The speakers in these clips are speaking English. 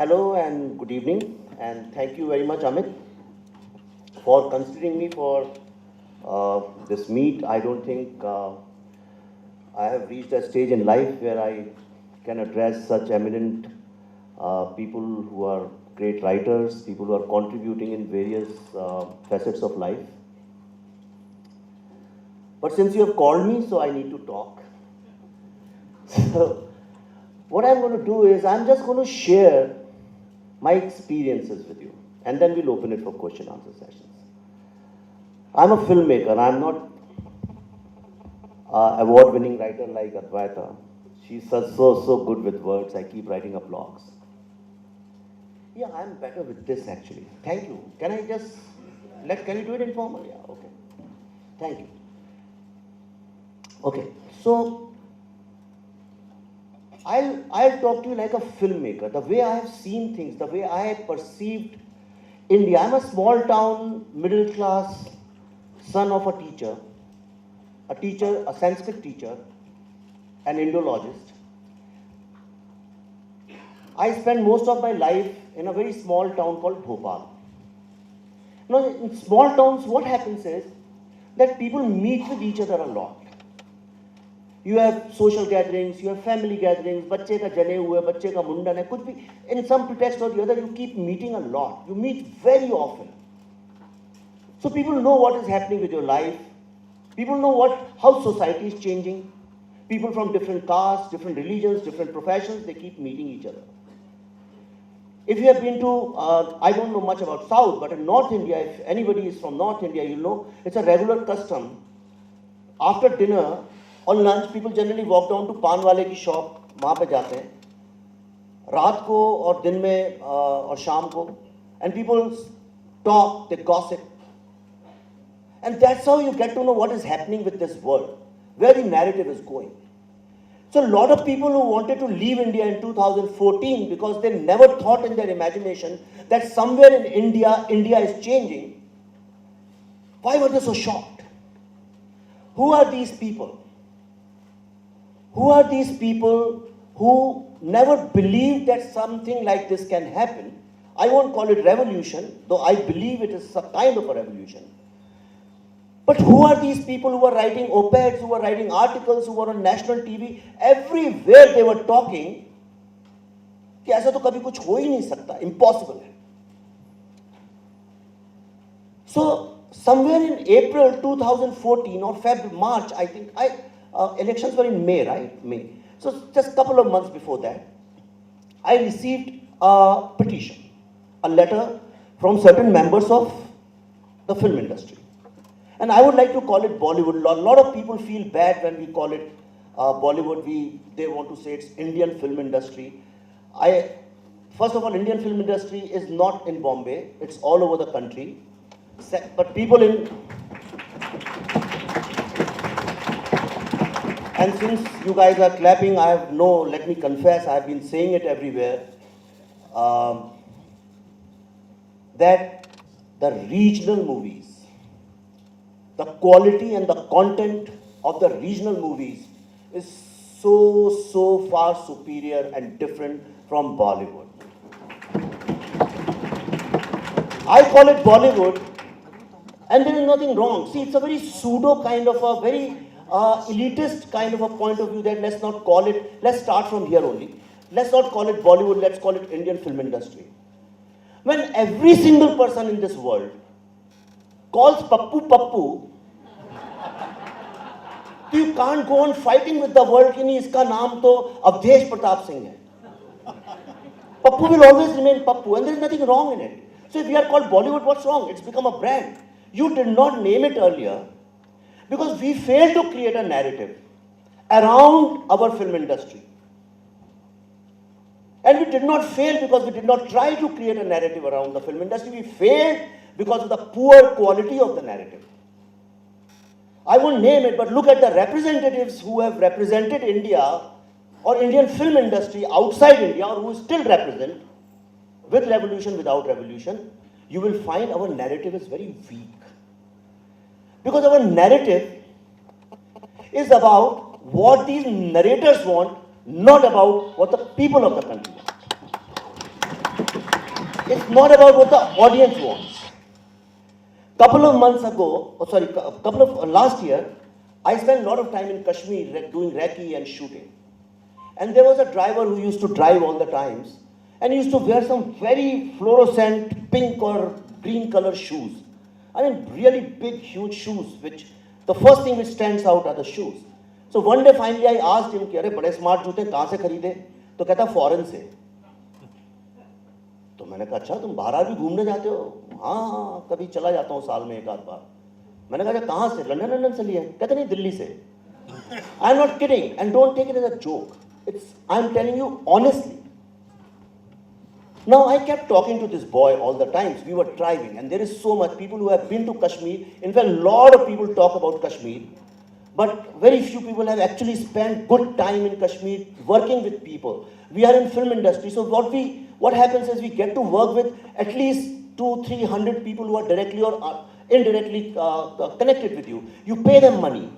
Hello and good evening, and thank you very much, Amit, for considering me for this meet. I don't think I have reached a stage in life where I can address such eminent people who are great writers, people who are contributing in various facets of life. But since you have called me, so I need to talk. So, what I'm going to do is I'm just going to share my experiences with you, and then we'll open it for question answer sessions. I'm a filmmaker. I'm not an award-winning writer like Advaita. She's so good with words. I keep writing up blogs. Yeah, I'm better with this actually. Thank you. Can I just can you do it informal? Yeah, okay. Thank you. Okay, so I'll talk to you like a filmmaker, the way I have seen things, the way I have perceived India. I'm a small town, middle class son of a teacher, a Sanskrit teacher, an Indologist. I spent most of my life in a very small town called Bhopal. Now, in small towns, what happens is that people meet with each other a lot. You have social gatherings, you have family gatherings, बच्चे का जने हुए, बच्चे का मुंडन है, कुछ भी, in some pretext or the other, you keep meeting a lot. You meet very often. So people know what is happening with your life. People know how society is changing. People from different castes, different religions, different professions, they keep meeting each other. If you have been to, I don't know much about South, but in North India, if anybody is from North India, you'll know it's a regular custom. After dinner, on lunch, people generally walk down to पान वाले की shop, वहाँ पे जाते हैं रात को और दिन में और शाम को, and people talk, they gossip, and that's how you get to know what is happening with this world, where the narrative is going. So a lot of people who wanted to leave India in 2014 because they never thought in their imagination that somewhere in India is changing. Why were they so shocked? Who are these people? Who are these people who never believed that something like this can happen? I won't call it revolution, though I believe it is a kind of a revolution. But who are these people who are writing op-eds, who are writing articles, who are on national TV? Everywhere they were talking कि ऐसा तो कभी कुछ हो ही नहीं सकता, impossible है. So somewhere in April 2014 or March, I think, elections were in May, right? May. So just a couple of months before that, I received a petition, a letter from certain members of the film industry. And I would like to call it Bollywood. A lot of people feel bad when we call it Bollywood. They want to say it's Indian film industry. First of all, Indian film industry is not in Bombay. It's all over the country. But people in... And since you guys are clapping, let me confess, I have been saying it everywhere, that the regional movies, the quality and the content of the regional movies is so far superior and different from Bollywood. I call it Bollywood, and there is nothing wrong. See, it's a very pseudo kind of a very elitist kind of a point of view that let's start from here only. Let's not call it Bollywood, let's call it Indian film industry. When every single person in this world calls Pappu Pappu, you can't go on fighting with the world कि नहीं इसका नाम तो अवधेश प्रताप सिंह है. Pappu will always remain Pappu, and there is nothing wrong in it. So if we are called Bollywood, what's wrong? It's become a brand. You did not name it earlier because we failed to create a narrative around our film industry. And we did not fail because we did not try to create a narrative around the film industry. We failed because of the poor quality of the narrative. I won't name it, but look at the representatives who have represented India or Indian film industry outside India, or who still represent, with revolution, without revolution. You will find our narrative is very weak. Because our narrative is about what these narrators want, not about what the people of the country want. It's not about what the audience wants. Couple of months ago, last year, I spent a lot of time in Kashmir doing recce and shooting. And there was a driver who used to drive all the times and used to wear some very fluorescent pink or green color shoes. I mean, really big, huge shoes, which the first thing which stands out are the shoes. So one day finally I asked him, "Kya, bade smart joote kahan se kharide?" तो कहता foreign से. तो मैंने कहा, अच्छा तुम बाहर भी घूमने जाते हो? हाँ, कभी चला जाता हूँ साल में एक आध बार. मैंने कहा, कहाँ से? लंदन से लिए. कहते नहीं, दिल्ली से. I am not kidding, and don't take it as a joke. I am telling you honestly. Now I kept talking to this boy all the times. We were driving, and there is so much people who have been to Kashmir. In fact, a lot of people talk about Kashmir, but very few people have actually spent good time in Kashmir working with people. We are in film industry, so what happens is we get to work with at least 200-300 people who are directly or indirectly connected with you. You pay them money,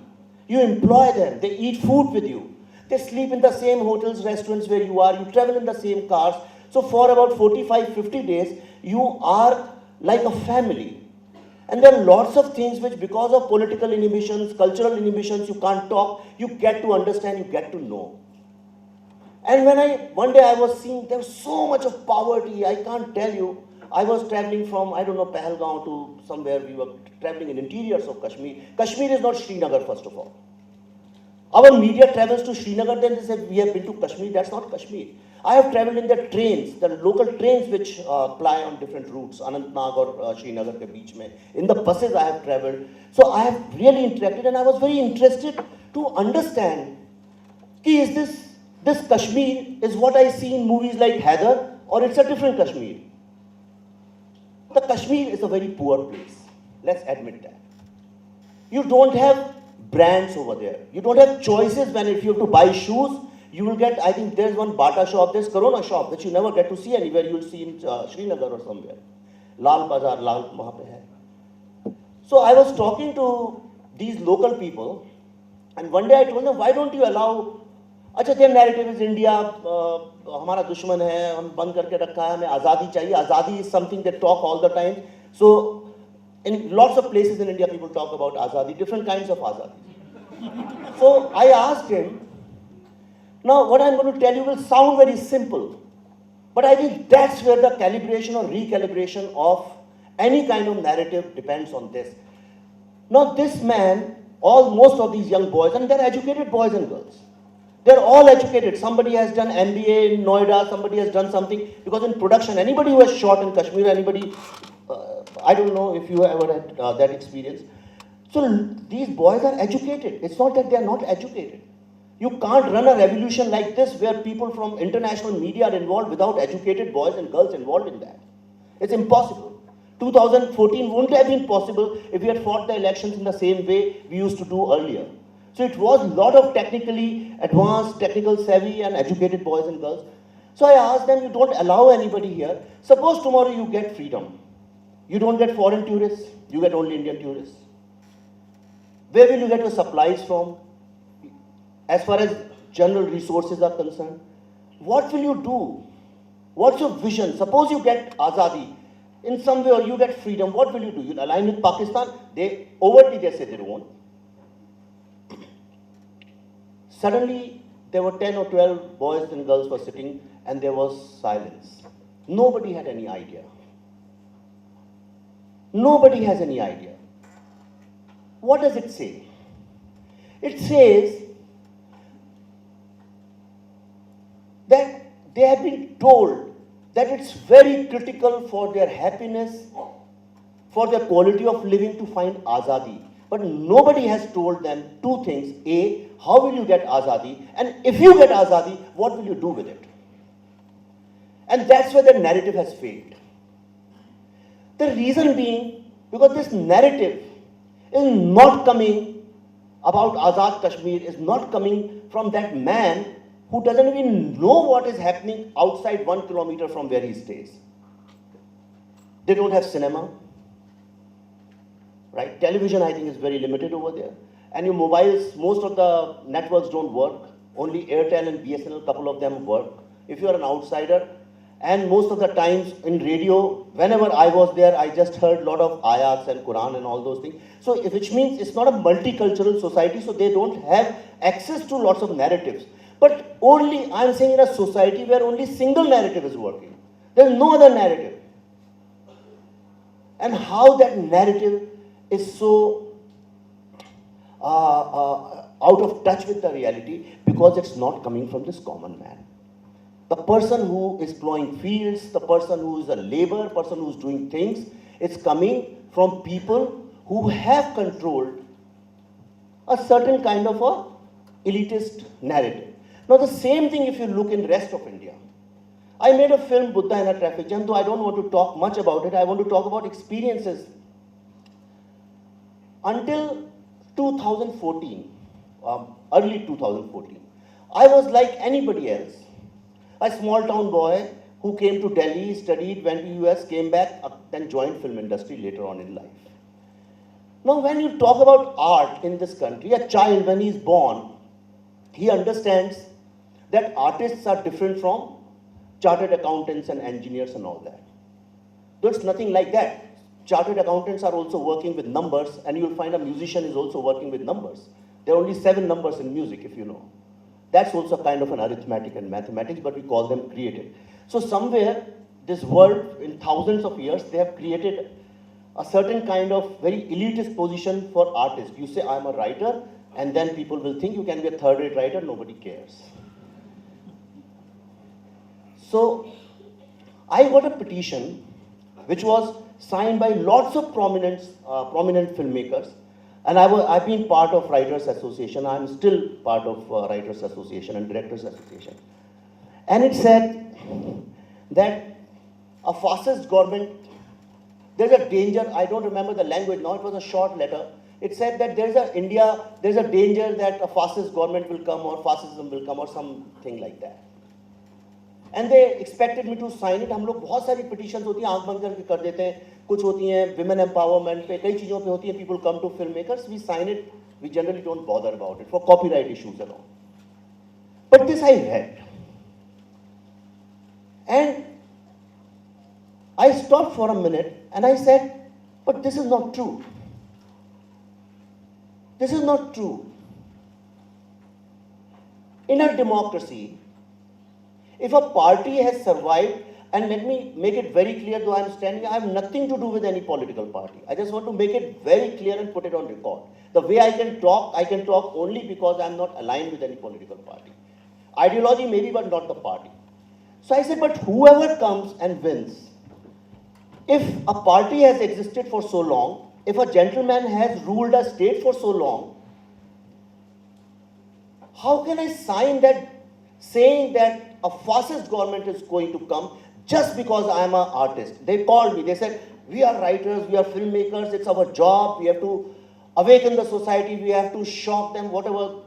you employ them, they eat food with you, they sleep in the same hotels, restaurants where you are, you travel in the same cars. So for about 45-50 days, you are like a family. And there are lots of things which, because of political inhibitions, cultural inhibitions, you can't talk, you get to understand, you get to know. And one day I was seeing there was so much of poverty, I can't tell you. I was traveling from, Pahalgaon to somewhere. We were traveling in interiors of Kashmir. Kashmir is not Srinagar, first of all. Our media travels to Srinagar, then they say we have been to Kashmir. That's not Kashmir. I have traveled in the trains, the local trains which ply on different routes, Anantnag or Srinagar ke beech mein. In the buses I have travelled. So I have really interacted, and I was very interested to understand, is this Kashmir is what I see in movies like Haider, or it's a different Kashmir? The Kashmir is a very poor place. Let's admit that. You don't have brands over there. You don't have choices when if you have to buy shoes, you will get, I think there's one Bata shop, there's Corona shop, which you never get to see anywhere. You'll see in Srinagar or somewhere. Lal Bazaar, wahan pe hai. So I was talking to these local people, and one day I told them, why don't you allow, अच्छा their narrative is India, हमारा दुश्मन है, हम बंद करके रखा है, हमें आज़ादी चाहिए. आज़ादी is something they talk all the time. So in lots of places in India, people talk about Azadi, different kinds of Azadi. So I asked him, now what I'm going to tell you will sound very simple, but I think that's where the calibration or recalibration of any kind of narrative depends on this. Now this man, most of these young boys, and they're educated boys and girls, they're all educated. Somebody has done MBA in Noida, somebody has done something, because in production, anybody who has shot in Kashmir, I don't know if you ever had that experience. So these boys are educated. It's not that they are not educated. You can't run a revolution like this where people from international media are involved without educated boys and girls involved in that. It's impossible. 2014 wouldn't have been possible if we had fought the elections in the same way we used to do earlier. So it was a lot of technically advanced, technical savvy and educated boys and girls. So I asked them, you don't allow anybody here. Suppose tomorrow you get freedom. You don't get foreign tourists, you get only Indian tourists. Where will you get your supplies from? As far as general resources are concerned, what will you do? What's your vision? Suppose you get Azadi in some way, or you get freedom, what will you do? You'll align with Pakistan? They say they won't. Suddenly, there were 10 or 12 boys and girls were sitting, and there was silence. Nobody had any idea. Nobody has any idea. What does it say? It says that they have been told that it's very critical for their happiness, for their quality of living to find Azadi. But nobody has told them two things. A, how will you get Azadi? And if you get Azadi, what will you do with it? And that's where the narrative has failed. The reason being, because this narrative is not coming about Azad Kashmir, is not coming from that man who doesn't even know what is happening outside 1 kilometer from where he stays. They don't have cinema, right? Television, I think, is very limited over there. And your mobiles, most of the networks don't work. Only Airtel and BSNL, a couple of them work. If you are an outsider, And most of the times in radio, whenever I was there, I just heard a lot of ayats and Quran and all those things. So, which means it's not a multicultural society, so they don't have access to lots of narratives. But only, I'm saying in a society where only single narrative is working. There's no other narrative. And how that narrative is so out of touch with the reality, because it's not coming from this common man. The person who is plowing fields, the person who is a laborer, person who is doing things, it's coming from people who have controlled a certain kind of a elitist narrative. Now the same thing if you look in rest of India. I made a film, Buddha in a Traffic Jam, though I don't want to talk much about it. I want to talk about experiences. Until 2014, early 2014, I was like anybody else. A small town boy who came to Delhi, studied, went to US, came back, then joined film industry later on in life. Now when you talk about art in this country, a child when he is born, he understands that artists are different from chartered accountants and engineers and all that. There's nothing like that. Chartered accountants are also working with numbers, and you'll find a musician is also working with numbers. There are only 7 numbers in music, if you know. That's also kind of an arithmetic and mathematics, but we call them creative. So somewhere, this world, in thousands of years, they have created a certain kind of very elitist position for artists. You say, I'm a writer, and then people will think you can be a third-rate writer, nobody cares. So, I got a petition, which was signed by lots of prominent filmmakers. And I've been part of Writers Association. I'm still part of Writers Association and Directors Association. And it said that a fascist government, there's a danger, I don't remember the language now, it was a short letter. It said that there's a danger that a fascist government will come or fascism will come or something like that. And they expected me to sign it. हम लोग बहुत सारी petitions होती हैं, आंख बंद करके कर देते हैं. कुछ होती हैं women empowerment पे, कई चीजों पे होती हैं. People come to filmmakers, we sign it. We generally don't bother about it for copyright issues and all. But this I read, and I stopped for a minute and I said, but this is not true. This is not true. In a democracy, if a party has survived, and let me make it very clear, though I'm standing, I have nothing to do with any political party. I just want to make it very clear and put it on record. The way I can talk only because I'm not aligned with any political party. Ideology maybe, but not the party. So I said, but whoever comes and wins, if a party has existed for so long, if a gentleman has ruled a state for so long, how can I sign that saying that a fascist government is going to come just because I am an artist? They called me, they said, we are writers, we are filmmakers, it's our job, we have to awaken the society, we have to shock them, whatever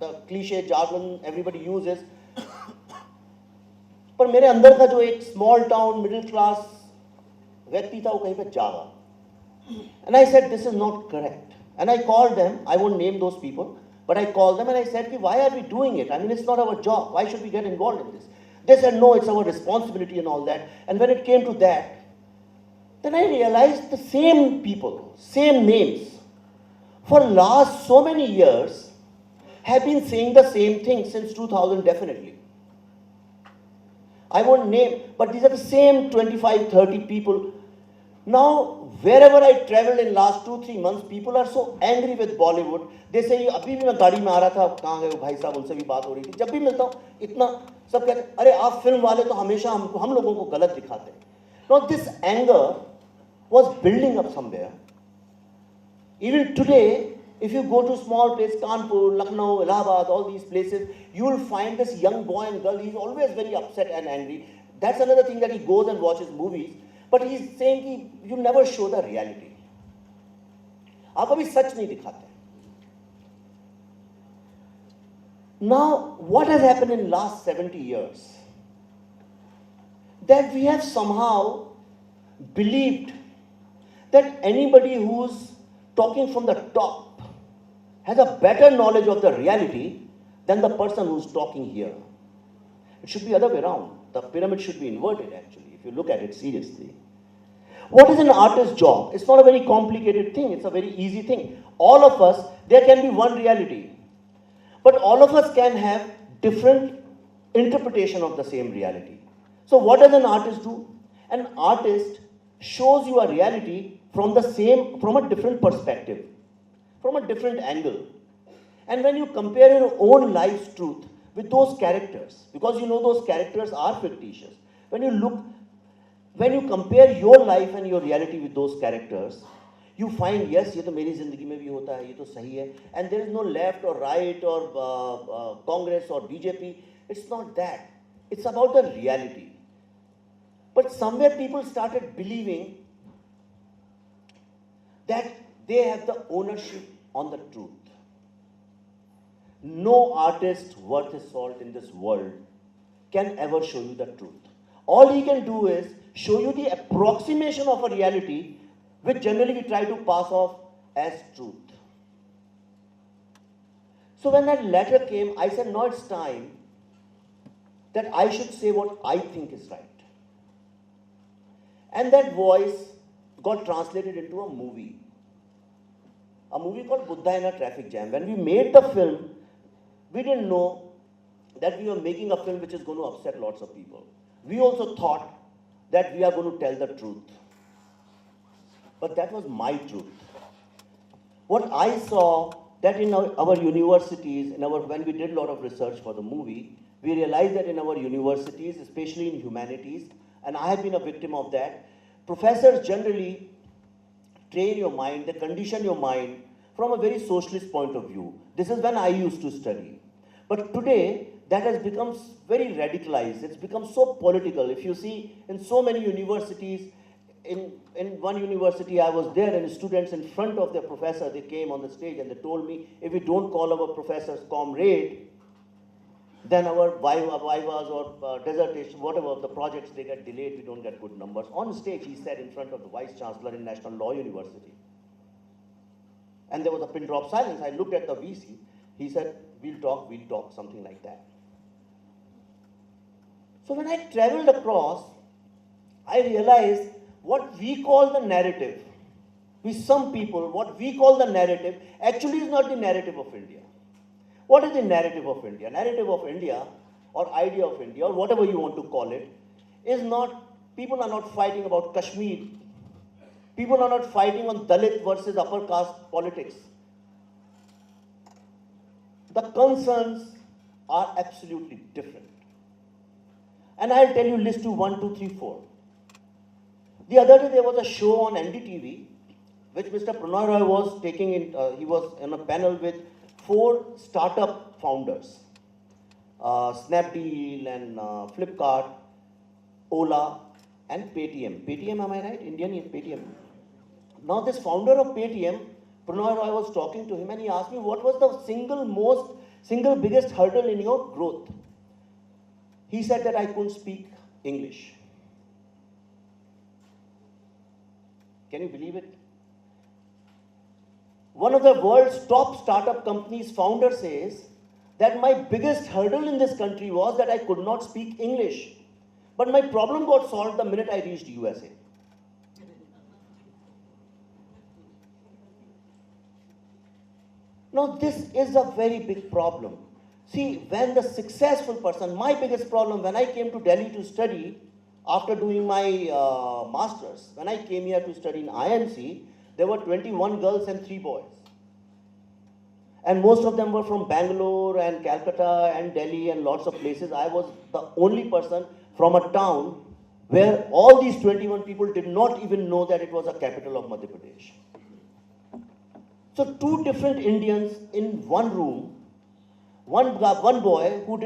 the cliche jargon everybody uses. पर मेरे अंदर का जो एक small town middle class व्यक्ति था वो कहीं पे जागा. And I said, this is not correct. And I called them, I won't name those people, but I called them and I said, why are we doing it? I mean, it's not our job. Why should we get involved in this? They said, no, it's our responsibility and all that. And when it came to that, then I realized the same people, same names, for last so many years, have been saying the same thing since 2000 definitely. I won't name, but these are the same 25, 30 people. Now, wherever I traveled in last 2-3 months, people are so angry with Bollywood. They say, अभी भी मैं गाड़ी में आ रहा था, कहाँ गए भाई साहब, उनसे भी बात हो रही थी. जब भी मिलता हूँ, इतना सब कहते हैं, अरे आप फिल्म वाले तो हमेशा हम लोगों को गलत दिखाते हैं. Now this anger was building up somewhere. Even today, if you go to small places, Kanpur, Lucknow, Allahabad, all these places, you will find this young boy and girl. He's always very upset and angry. That's another thing, that he goes and watches movies. But he's saying you never show the reality. आप कभी सच नहीं दिखाते. Now, what has happened in last 70 years? That we have somehow believed that anybody who's talking from the top has a better knowledge of the reality than the person who's talking here. It should be the other way around. the pyramid should be inverted actually, if you look at it seriously. What is an artist's job? It's not a very complicated thing, it's a very easy thing. All of us, there can be one reality, but all of us can have different interpretation of the same reality. So what does an artist do? An artist shows you a reality from a different perspective, from a different angle. And when you compare your own life's truth with those characters, because you know those characters are fictitious, when you compare your life and your reality with those characters, you find, yes, ये तो मेरी जिंदगी में भी होता है, ये तो सही है, and there is no left or right or Congress or BJP. It's not that. It's about the reality. But somewhere people started believing that they have the ownership on the truth. No artist worth his salt in this world can ever show you the truth. All he can do is show you the approximation of a reality which generally we try to pass off as truth. So when that letter came, I said, no, it's time that I should say what I think is right. And that voice got translated into a movie called Buddha in a Traffic Jam. When we made the film, we didn't know that we were making a film which is going to upset lots of people. We also thought that we are going to tell the truth. But that was my truth. What I saw that in our universities, when we did a lot of research for the movie, we realized that in our universities, especially in humanities, and I have been a victim of that, professors generally train your mind, they condition your mind from a very socialist point of view. This is when I used to study. But today, that has become very radicalized. It's become so political. If you see in so many universities, in one university I was there and students in front of their professor, they came on the stage and they told me, if we don't call our professors comrade, then our vivas or dissertation, whatever of the projects, they get delayed, we don't get good numbers. On stage, he said in front of the Vice Chancellor in National Law University. And there was a pin drop silence. I looked at the VC. He said, we'll talk, something like that. So when I traveled across, I realized what we call the narrative, some people, what we call the narrative, actually is not the narrative of India. What is the narrative of India? Narrative of India, or idea of India, or whatever you want to call it, is not, people are not fighting about Kashmir. People are not fighting on Dalit versus upper caste politics. The concerns are absolutely different. And I'll tell you list to 1, 2, 3, 4. The other day there was a show on NDTV, which Mr. Prannoy Roy was taking in, he was in a panel with 4 startup founders, Snapdeal and Flipkart, Ola and Paytm. Paytm, am I right? Indian Paytm. Now this founder of Paytm, Prannoy Roy was talking to him and he asked me, what was the single biggest hurdle in your growth? He said that I couldn't speak English. Can you believe it? One of the world's top startup companies' founder says that my biggest hurdle in this country was that I could not speak English. But my problem got solved the minute I reached USA. Now this is a very big problem. See, when the successful person, my biggest problem when I came to Delhi to study, after doing my master's, when I came here to study in IMC, there were 21 girls and 3 boys. And most of them were from Bangalore and Calcutta and Delhi and lots of places. I was the only person from a town where all these 21 people did not even know that it was a capital of Madhya Pradesh. So 2 different Indians in one room, one boy who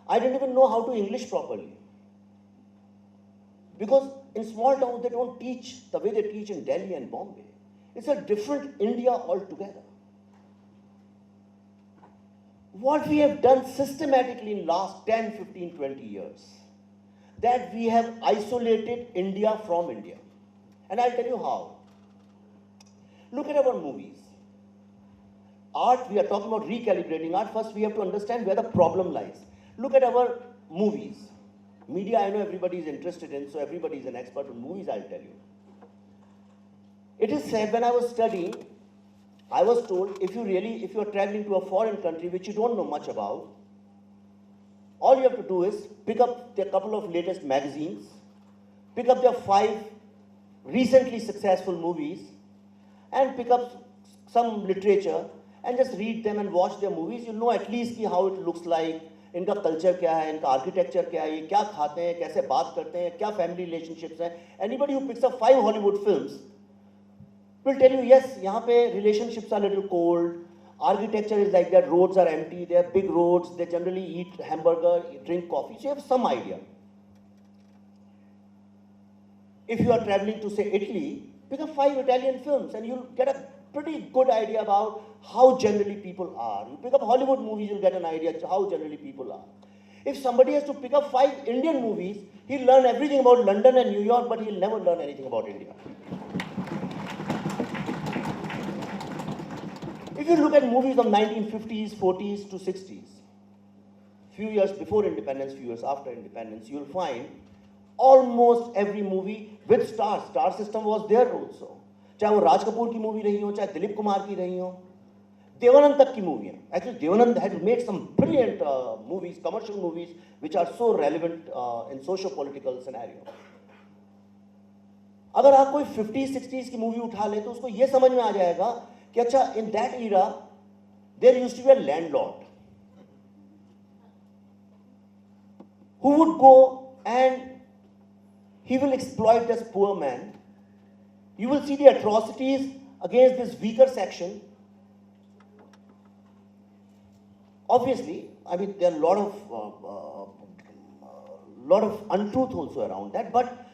I didn't even know how to English properly. Because in small towns, they don't teach the way they teach in Delhi and Bombay. It's a different India altogether. What we have done systematically in last 10, 15, 20 years, that we have isolated India from India. And I'll tell you how. Look at our movies. Art, we are talking about recalibrating art. First, we have to understand where the problem lies. Look at our movies. Media, I know everybody is interested in, so everybody is an expert on movies, I'll tell you. It is said, when I was studying, I was told, if you are traveling to a foreign country which you don't know much about, all you have to do is pick up a couple of latest magazines, pick up their 5 recently successful movies, and pick up some literature and just read them and watch their movies. You'll know at least how it looks like, इनका culture क्या है, इनका architecture क्या है, ये क्या खाते हैं, कैसे बात करते हैं, क्या फैमिली रिलेशनशिप्स हैं. Anybody who picks up 5 Hollywood films will tell you, yes, यहाँ पे relationships are a little cold, architecture is like that, roads are empty, they are big roads, they generally eat hamburger, drink coffee, so you have some idea. If you are traveling to, say, Italy, pick up 5 Italian films and you'll get a pretty good idea about how generally people are. You pick up Hollywood movies, you'll get an idea how generally people are. If somebody has to pick up 5 Indian movies, he'll learn everything about London and New York, but he'll never learn anything about India. If you look at movies of 1950s, 40s to 60s, few years before independence, few years after independence, you'll find almost every movie with stars. Star system was there also. चाहे वो राज कपूर की movie रही हो, चाहे दिलीप कुमार की रही हो, देवानंद तक की मूवी है. Actually, Devanand had made some brilliant movies, commercial movies, which are so relevant in socio-political scenario. अगर आप कोई 50s, 60s की मूवी उठा ले तो उसको ये समझ में आ जाएगा कि अच्छा, in that era there used to be a landlord who would go and he will exploit this poor man. You will see the atrocities against this weaker section. Obviously, I mean, there are a lot of untruth also around that, but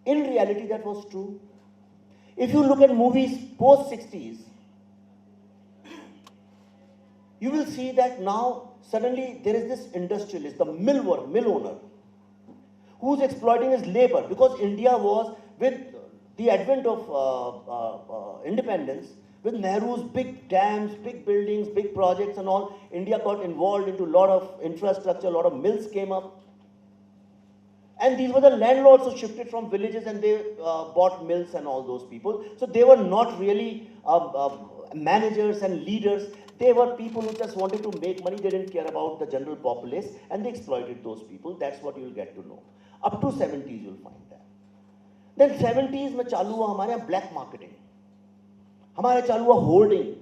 in reality that was true. If you look at movies post 60s, you will see that now suddenly there is this industrialist, the mill owner, who's exploiting his labor, because India was, with the advent of independence, with Nehru's big dams, big buildings, big projects and all, India got involved into a lot of infrastructure, a lot of mills came up. And these were the landlords who shifted from villages and they bought mills and all those people. So they were not really managers and leaders. They were people who just wanted to make money. They didn't care about the general populace and they exploited those people. That's what you'll get to know. Up to 70s you'll find that. Then 70s में चालू हुआ हमारे यहाँ black marketing. हमारे चालू हुआ hoarding.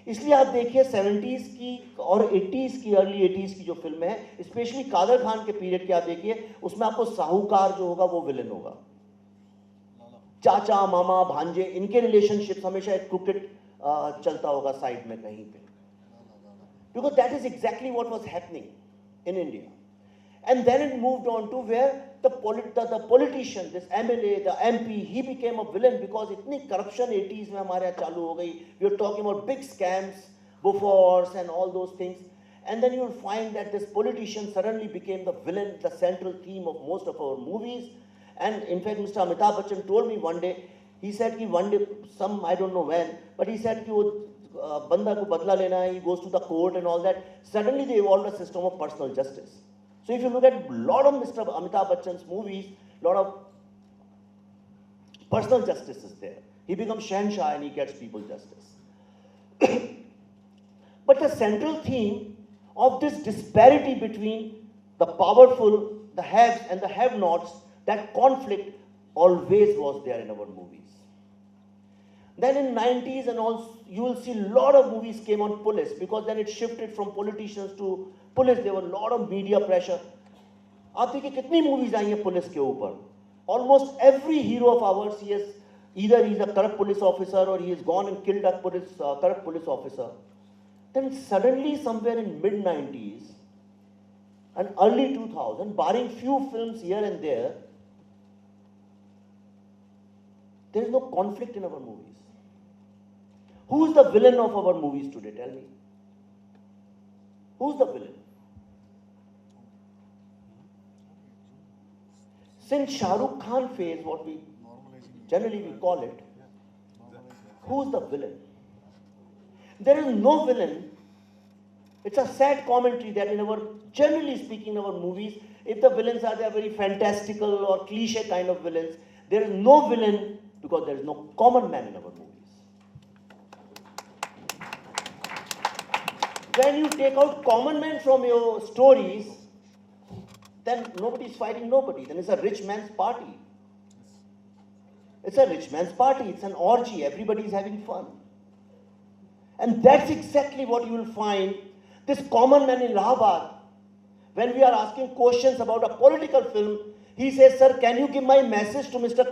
इसलिए आप देखिए 70s की और 80s की, अर्ली 80s की जो फिल्में हैं, स्पेशली कादर खान के पीरियड के आप देखिए, उसमें आपको साहूकार जो होगा वो विलन होगा. चाचा, मामा, भांजे, इनके रिलेशनशिप्स हमेशा एक क्रिकेट चलता होगा साइड में कहीं पे. Because that is exactly what was happening in India. And then it moved on to where the politician, this MLA, the MP, he became a villain because itni corruption 80s में हमारे यहाँ चालू हो गई. We are talking about big scams, Bofors and all those things. And then you will find that this politician suddenly became the villain, the central theme of most of our movies. And in fact, Mr. Amitabh Bachchan told me one day, he said कि one day, I don't know when, but he said कि वो बंदा को बदला लेना है, he goes to the court and all that. Suddenly they evolved a system of personal justice. So if you look at a lot of Mr. Amitabh Bachchan's movies, a lot of personal justice is there. He becomes Shahenshah and he gets people justice. But the central theme of this disparity between the powerful, the haves and the have-nots, that conflict always was there in our movies. Then in 90s and all, you will see a lot of movies came on police, because then it shifted from politicians to police. There were a lot of media pressure. आप देखिए कितनी movies आई हैं police के ऊपर. Almost every hero of ours, he is either he is a corrupt police officer or he has gone and killed a corrupt police officer. Then suddenly somewhere in mid 90s and early 2000, barring few films here and there is no conflict in our movies. Who is the villain of our movies today? Tell me. Who's the villain? Since Shah Rukh Khan phase, what we generally we call it, who's the villain? There is no villain. It's a sad commentary that in our, generally speaking, in our movies, if the villains are there very fantastical or cliche kind of villains, there is no villain because there is no common man in our movies. When you take out common men from your stories, then nobody is fighting nobody. Then it's a rich man's party. It's a rich man's party. It's an orgy. Everybody is having fun. And that's exactly what you will find. This common man in Allahabad, when we are asking questions about a political film, he says, sir, can you give my message to Mr.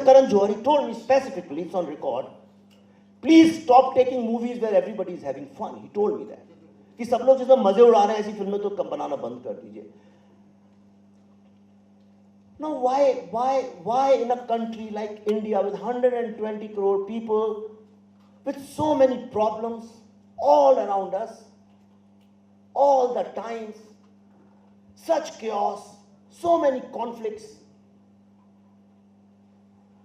Karan Johar? He told me specifically, it's on record, please stop taking movies where everybody is having fun. He told me that. कि सब लोग जिसमें मजे उड़ा रहे हैं ऐसी फिल्में तो कम बनाना बंद कर दीजिए. Now why in a country like India with 120 crore people, with so many problems all around us, all the times, such chaos, so many conflicts,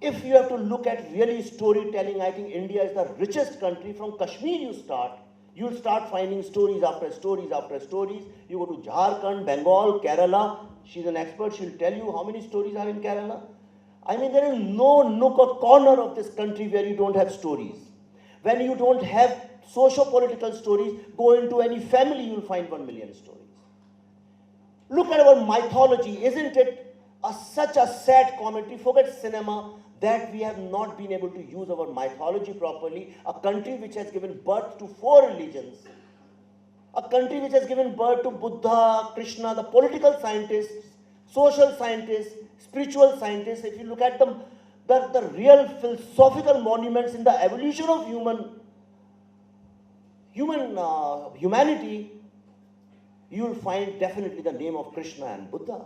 if you have to look at really storytelling, I think India is the richest country. From Kashmir you'll start finding stories after stories after stories. You go to Jharkhand, Bengal, Kerala. She's an expert. She'll tell you how many stories are in Kerala. I mean, there is no nook or corner of this country where you don't have stories. When you don't have socio-political stories, go into any family, you'll find 1 million stories. Look at our mythology. Isn't it such a sad commentary? Forget cinema, that we have not been able to use our mythology properly. A country which has given birth to 4 religions. A country which has given birth to Buddha, Krishna, the political scientists, social scientists, spiritual scientists. If you look at them, the real philosophical monuments in the evolution of humanity, you will find definitely the name of Krishna and Buddha.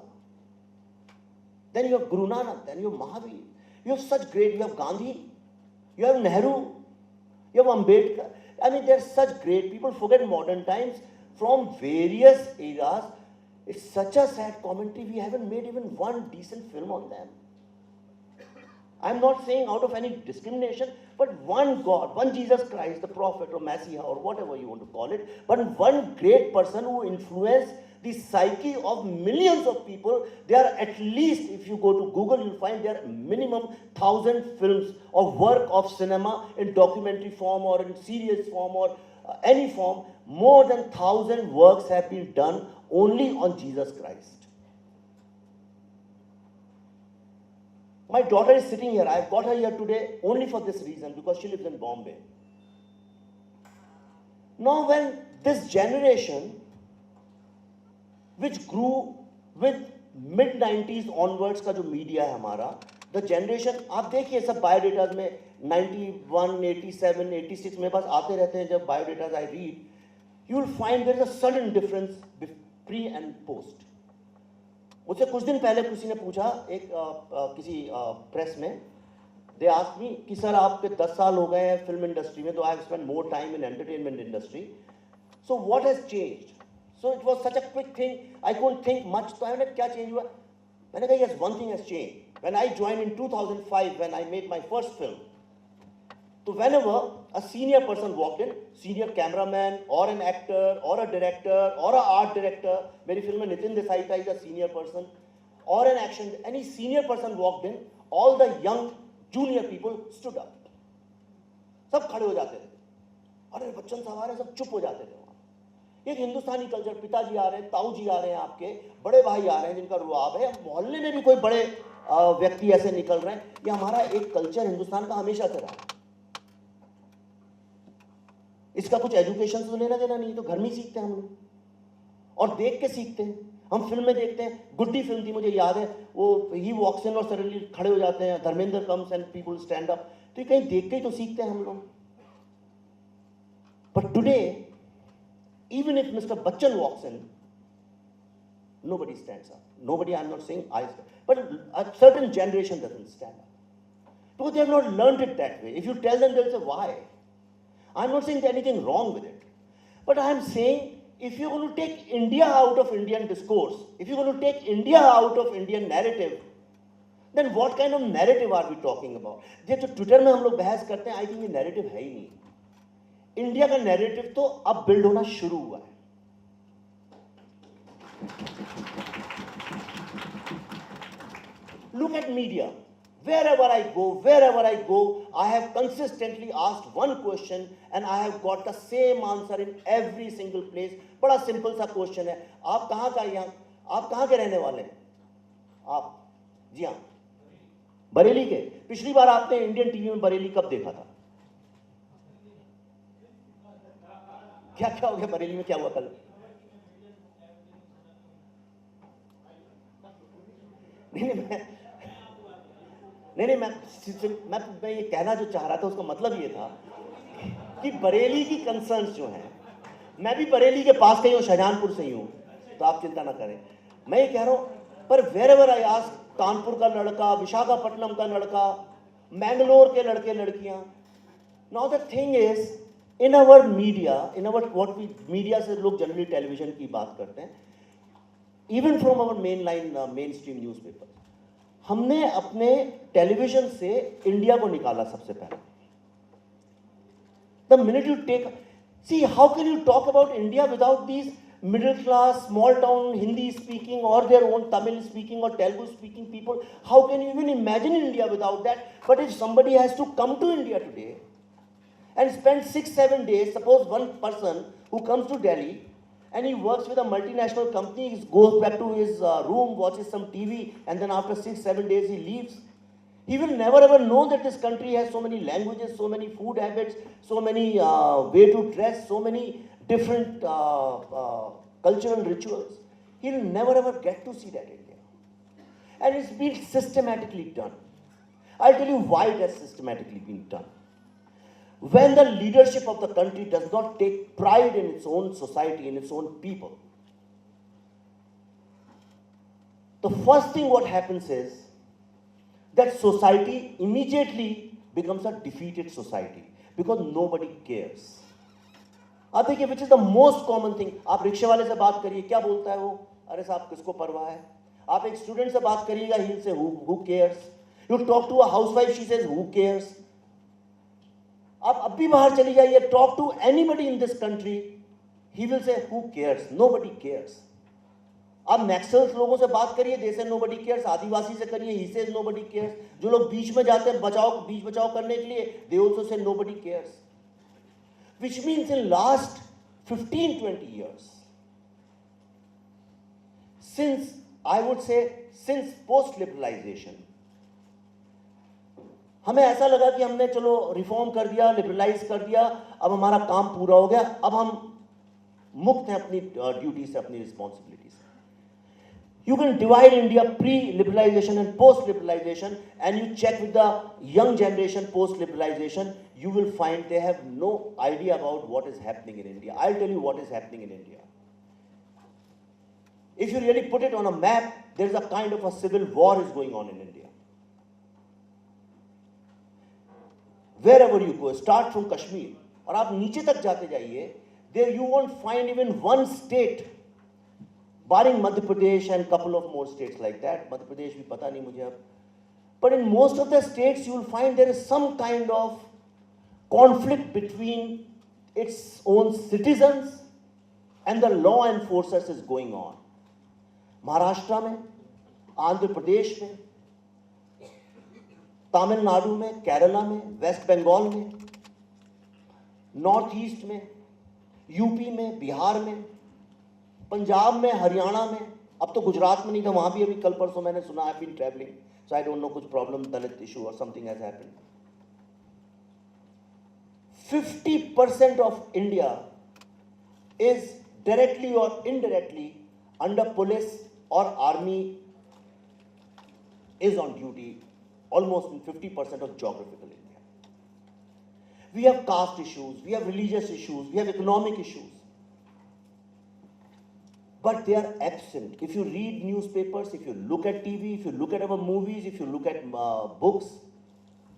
Then you have Guru Nanak, then you have Mahavir. You have such great, you have Gandhi, you have Nehru, you have Ambedkar. I mean, they're such great people. Forget modern times, from various eras. It's such a sad commentary. We haven't made even one decent film on them. I'm not saying out of any discrimination, but one God, one Jesus Christ, the prophet or Messiah or whatever you want to call it, but one great person who influenced the psyche of millions of people. There are at least, if you go to Google, you'll find there are minimum 1,000 films of work of cinema in documentary form or in serious form or any form. More than 1,000 works have been done only on Jesus Christ. My daughter is sitting here. I've got her here today only for this reason, because she lives in Bombay. Now when this generation, which grew with mid-90s onwards का जो media है हमारा, the generation, आप देखिए सब biodatas में 91, 87, 86 मेरे पास आते रहते हैं जब biodatas I read, you will find there is a sudden difference pre and post. मुझसे कुछ दिन पहले किसी ने पूछा एक किसी प्रेस में, they asked me कि सर आपके 10 साल हो गए हैं फिल्म इंडस्ट्री में, तो I have spent more time in entertainment industry. So what has changed? So it was such a quick thing, I couldn't think much. तो मैंने क्या change हुआ? मैंने कहा yes, one thing has changed. When I joined in 2005, when I made my first film, so whenever a senior person walked in, senior cameraman or an actor or a director or an art director, मेरी film में नितिन देसाई था, is a senior person, or an action, any senior person walked in, all the young junior people stood up. सब खड़े हो जाते थे. अरे बच्चन साहब आ रहे हैं, सब चुप हो जाते थे. एक हिंदुस्तानी कल्चर, पिताजी आ रहे हैं, ताऊ जी आ रहे हैं, आपके बड़े भाई आ रहे हैं जिनका रुआब है, मोहल्ले में भी कोई बड़े व्यक्ति ऐसे निकल रहे हैं. ये हमारा एक कल्चर हिंदुस्तान का हमेशा से रहा. इसका कुछ एजुकेशन से लेना देना नहीं, तो घर में ही सीखते हैं हम लोग और देख के सीखते हैं. हम फिल्म में देखते हैं, गुड्डी फिल्म थी मुझे याद है, वो ही वॉक्स इन और सडनली खड़े हो जाते हैं, Dharmendra comes and people stand up. तो ये कहीं देख के ही तो सीखते हैं हम लोग. But today even if Mr. Bachchan walks in, nobody stands up. Nobody, I'm not saying I, but a certain generation doesn't stand up. Because they have not learned it that way. If you tell them, they'll say, why? I'm not saying there's anything wrong with it. But I'm saying, if you're going to take India out of Indian discourse, if you're going to take India out of Indian narrative, then what kind of narrative are we talking about? ये जो Twitter में हम लोग बहस करते हैं, I think ये narrative है ही नहीं. इंडिया का नैरेटिव तो अब बिल्ड होना शुरू हुआ है. Look at media. Wherever I go, I have consistently asked one question and I have got the same answer in every single place. बड़ा simple सा question है, आप कहाँ का यहाँ, आप कहाँ के रहने वाले हैं? आप, जी हाँ, बरेली के. पिछली बार आपने इंडियन टीवी में बरेली कब देखा था? क्या क्या हो गया बरेली में, क्या हुआ कल? नहीं, मैं ये कहना जो चाह रहा था उसका मतलब ये था कि बरेली की कंसर्न्स जो हैं, मैं भी बरेली के पास का ही हूँ, शाहजहानपुर से ही हूँ, तो आप चिंता ना करें. मैं ये कह रहा हूँ, पर wherever I ask, कानपुर का लड़का, विशाखापट्टनम का लड़का, मैंगलोर के लड़के लड़कियाँ. Now the thing is, in our media, media से लोग जनरली टेलीविजन की बात करते हैं, even from our mainstream newspaper, हमने अपने टेलीविजन से इंडिया को निकाला सबसे पहले. The minute you take, see, how can you talk about India without these middle class, small town, Hindi speaking or their own Tamil speaking or Telugu speaking people? How can you even imagine India without that? But if somebody has to come to India today and spend 6-7 days, suppose one person who comes to Delhi and he works with a multinational company, he goes back to his room, watches some TV, and then after 6-7 days he leaves. He will never ever know that this country has so many languages, so many food habits, so many way to dress, so many different cultural rituals. He will never ever get to see that India. And it's been systematically done. I'll tell you why it has systematically been done. When the leadership of the country does not take pride in its own society, in its own people, the first thing what happens is that society immediately becomes a defeated society because nobody cares. आप देखिए, which is the most common thing. आप रिक्शे वाले से बात करिए, क्या बोलता है वो? अरे साहब, किसको परवाह है? आप एक स्टूडेंट से बात करिएगा, he'll say who cares? You talk to a housewife, she says who cares? आप अब भी बाहर चली जाइए, talk to anybody in this country, he will say who cares? Nobody cares. आप मैक्सवेल्स लोगों से बात करिए, they say nobody cares. आदिवासी से करिए, he says nobody cares. जो लोग बीच में जाते हैं बीच बचाव करने के लिए, they also say nobody cares. Which means in last 15-20 years, since post-liberalization, हमें ऐसा लगा कि हमने चलो रिफॉर्म कर दिया, लिबरलाइज कर दिया, अब हमारा काम पूरा हो गया, अब हम मुक्त हैं अपनी ड्यूटी से, अपनी रिस्पॉन्सिबिलिटी से. You can divide India pre-liberalization and post-liberalization, and you check with the young generation post-liberalization, you will find they have no idea about what is happening in India. I'll tell you what is happening in India. If you really put it on a map, there is a kind of a civil war is going on in India. Wherever you go, start from Kashmir, और आप नीचे तक जाते जाइए, there you won't find even one state, barring Madhya Pradesh and couple of more states like that. Madhya Pradesh भी पता नहीं मुझे अब. But in most of the states, you will find there is some kind of conflict between its own citizens and the law enforcers is going on. Maharashtra में, आंध्र प्रदेश में, तमिलनाडु में, केरला में, waste Bengal में, नॉर्थ ईस्ट में, यूपी में, बिहार में, पंजाब में, हरियाणा में, अब तो गुजरात में नहीं था, वहां भी अभी कल परसों मैंने सुना, I been traveling, so I don't know, कुछ प्रॉब्लम, दलित इशू और something has happened. 50% of India is directly or indirectly under police or army is on duty, almost in 50% of geographical India. We have caste issues, we have religious issues, we have economic issues. But they are absent. If you read newspapers, if you look at TV, if you look at our movies, if you look at books,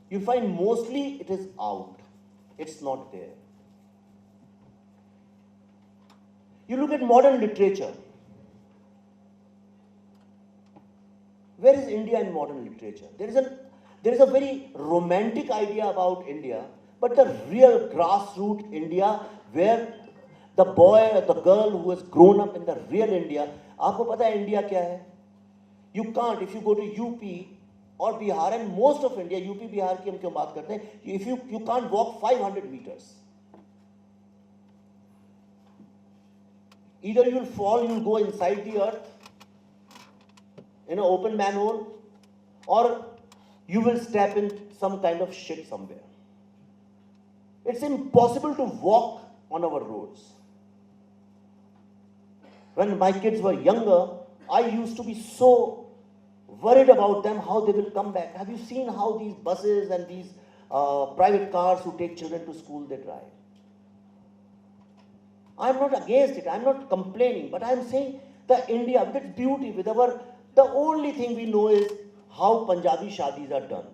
you find mostly it is out. It's not there. You look at modern literature. Where is India in modern literature? There is a very romantic idea about India, but the real grassroots India, where the boy or the girl who has grown up in the real India, आपको पता है India क्या है? You can't. If you go to UP, or Bihar and most of India, UP, Bihar की हम क्यों बात करते हैं? If you can't walk 500 meters, either you'll fall, you'll go inside the earth in an open manhole, or you will step in some kind of shit somewhere. It's impossible to walk on our roads. When my kids were younger, I used to be so worried about them, how they will come back. Have you seen how these buses and these private cars who take children to school, they drive? I'm not against it, I'm not complaining, but I'm saying the India, with its beauty, with our, the only thing we know is how Punjabi shadis are done.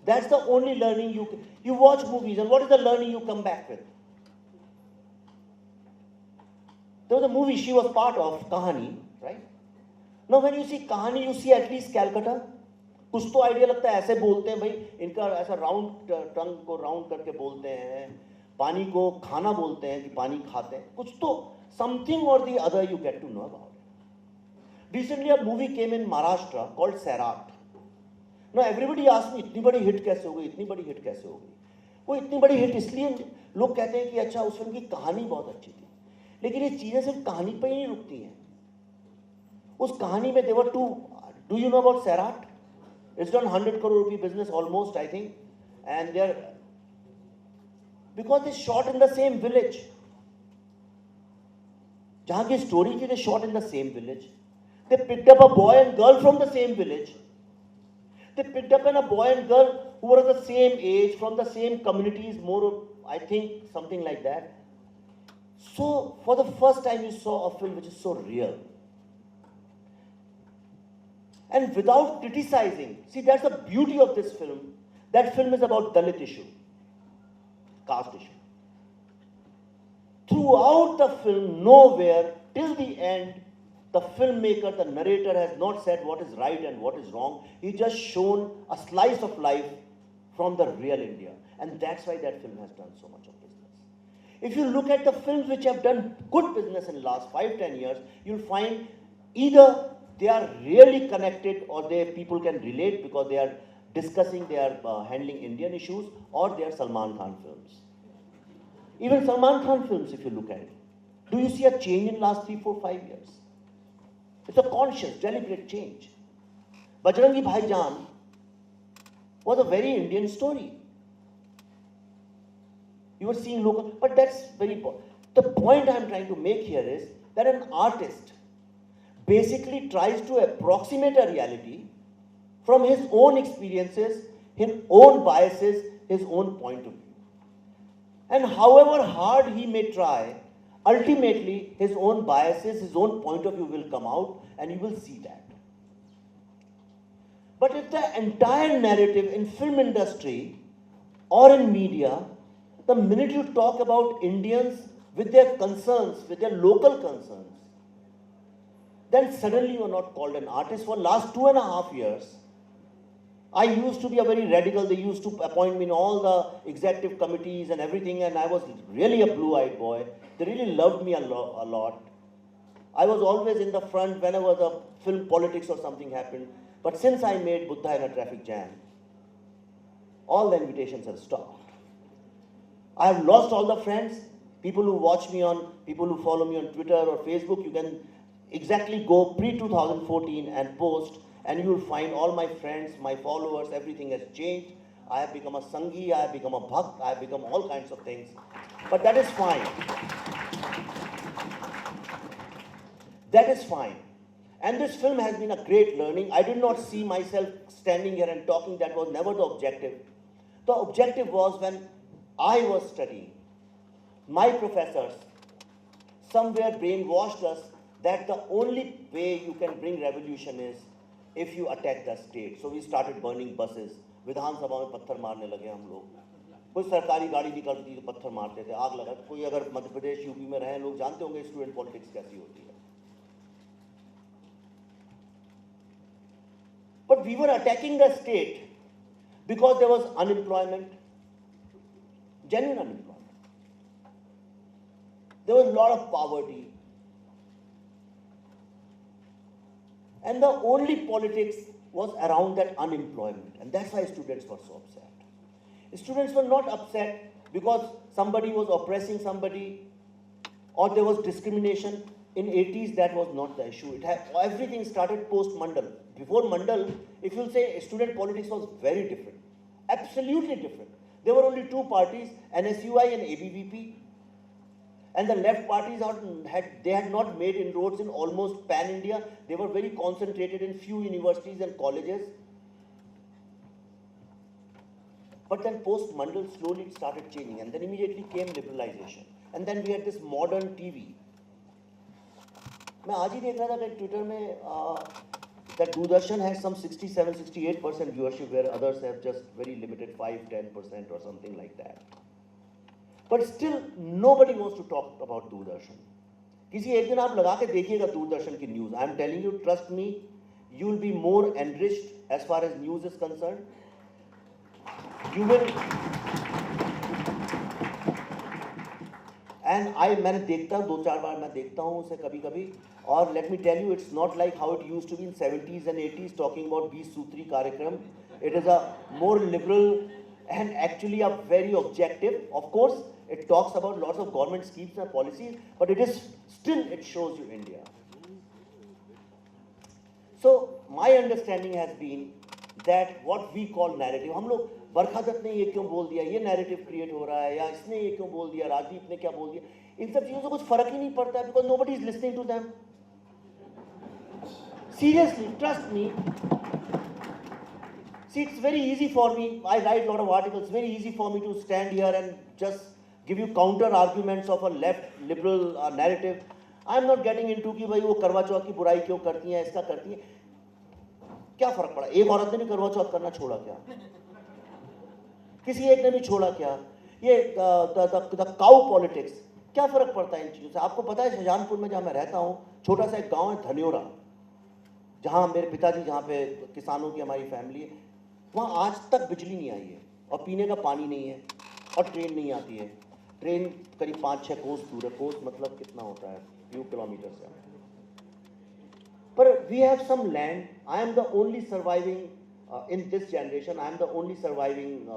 That's the only learning you watch movies, and what is the learning you come back with? There was a movie she was part of, Kahani, right? Now when you see Kahani, you see at least Calcutta. कुछ तो idea लगता है, ऐसे बोलते हैं भाई, इनका ऐसा राउंड टंग को राउंड करके बोलते हैं, पानी को खाना बोलते हैं कि पानी खाते हैं, कुछ तो something or the other you get to know about it. Recently a movie came in Maharashtra called Sairat. Now everybody asked me, इतनी बड़ी हिट कैसे हो गई, इतनी बड़ी हिट कैसे हो गई? वो इतनी बड़ी हिट इसलिए लोग कहते हैं कि अच्छा उस फिल्म की कहानी बहुत अच्छी थी, लेकिन ये चीज़ें सिर्फ कहानी पर ही नहीं रुकती हैं. उस कहानी में देवर to, do you know about Sairat? It's done 100 crore rupee business almost, I think, and they're, because they shot in the same village. जहाँ की story थी, they shot in the same village. They picked up a boy and girl from the same village. They picked up a boy and girl who were of the same age, from the same communities, more, I think, something like that. So, for the first time you saw a film which is so real. And without criticizing, see, that's the beauty of this film. That film is about Dalit issue, caste issue. Throughout the film, nowhere, till the end, the filmmaker, the narrator has not said what is right and what is wrong. He just shown a slice of life from the real India. And that's why that film has done so much of business. If you look at the films which have done good business in the last 5-10 years, you'll find either they are really connected, or people can relate because they are discussing, they are handling Indian issues, or they are Salman Khan films. Even Salman Khan films, if you look at it, do you see a change in the last 3, 4, 5 years? It's a conscious, deliberate change. Bajrangi Bhaijaan was a very Indian story. You were seeing local, but that's very important. The point I'm trying to make here is that an artist basically tries to approximate a reality from his own experiences, his own biases, his own point of view. And however hard he may try, ultimately his own biases, his own point of view will come out, and you will see that. But if the entire narrative in film industry or in media, the minute you talk about Indians with their concerns, with their local concerns, then suddenly you are not called an artist. For last 2.5 years, I used to be a very radical. They used to appoint me in all the executive committees and everything, and I was really a blue-eyed boy. They really loved me a lot. I was always in the front whenever the film politics or something happened. But since I made Buddha in a traffic jam, all the invitations have stopped. I have lost all the friends. People who watch me on, people who follow me on Twitter or Facebook, you can exactly go pre-2014 and post, and you will find all my friends, my followers, everything has changed. I have become a Sanghi, I have become a Bhakt, I have become all kinds of things. But that is fine. That is fine. And this film has been a great learning. I did not see myself standing here and talking. That was never the objective. The objective was, when I was studying, my professors somewhere brainwashed us that the only way you can bring revolution is if you attack the state. So we started burning buses. Vidhan Sabha में पत्थर मारने लगे हम लोग. कोई सरकारी गाड़ी निकलती तो पत्थर मारते थे, आग लगा. कोई अगर मध्य प्रदेश यूपी में रहे लोग जानते होंगे स्टूडेंट पॉलिटिक्स कैसी होती है. But we were attacking the state because there was unemployment, genuine unemployment. There was a lot of poverty. And the only politics was around that unemployment, and that's why students were so upset. Students were not upset because somebody was oppressing somebody or there was discrimination. In 80s, that was not the issue. Everything started post-Mandal. Before Mandal, if you'll say student politics was very different, absolutely different. There were only two parties, NSUI and ABVP. And the left parties had not made inroads in almost pan-India. They were very concentrated in few universities and colleges. But then post-Mandal, slowly it started changing. And then immediately came liberalization. And then we had this modern TV. मैं आज ही देख रहा था कि Twitter में that Doordarshan has some 67-68% viewership, where others have just very limited 5-10% or something like that. But still, nobody wants to talk about Doordarshan. किसी एक दिन आप लगा के देखिएगा दूरदर्शन की news. I am telling you, trust me, you will be more enriched as far as news is concerned. You will. And मैंने देखता हूँ 2-4 बार मैं देखता हूँ उसे कभी-कभी. और let me tell you, it's not like how it used to be in 70s and 80s talking about 20 Sutri कार्यक्रम. It is a more liberal and actually a very objective. Of course, it talks about lots of government schemes and policies, but it is still, it shows you India. So my understanding has been that what we call narrative, हम लोग बरखा दत्त ने ये क्यों बोल दिया, ये narrative create हो रहा है, या इसने ये क्यों बोल दिया, राजदीप ने क्या बोल दिया, इन सब चीजों से कुछ फर्क ही नहीं पड़ता है, because nobody is listening to them. Seriously, trust me. See, it's very easy for me. I write a lot of articles. It's very easy for me to stand here and just give you counter arguments of a left liberal narrative. I'm not getting into कि भाई वो करवा चौथ की बुराई क्यों करती हैं, इसका करती हैं. क्या फर्क पड़ा? एक औरत ने भी करवा चौथ करना छोड़ा क्या? किसी एक ने भी छोड़ा क्या? ये the cow politics, क्या फर्क पड़ता है इन चीजों से? आपको पता है शाहजहानपुर में जहाँ मैं रहता हूँ, छोटा सा एक गांव है धन्योरा, जहाँ मेरे पिताजी, जहाँ पे किसानों की हमारी फैमिली है, वहाँ आज तक बिजली नहीं आई है और पीने का पानी नहीं है और ट्रेन नहीं आती है. ट्रेन करीब 5-6 कोस दूर है. कोस मतलब कितना होता है? few kilometers से. But we have some land. I am the only surviving in this generation. I am the only surviving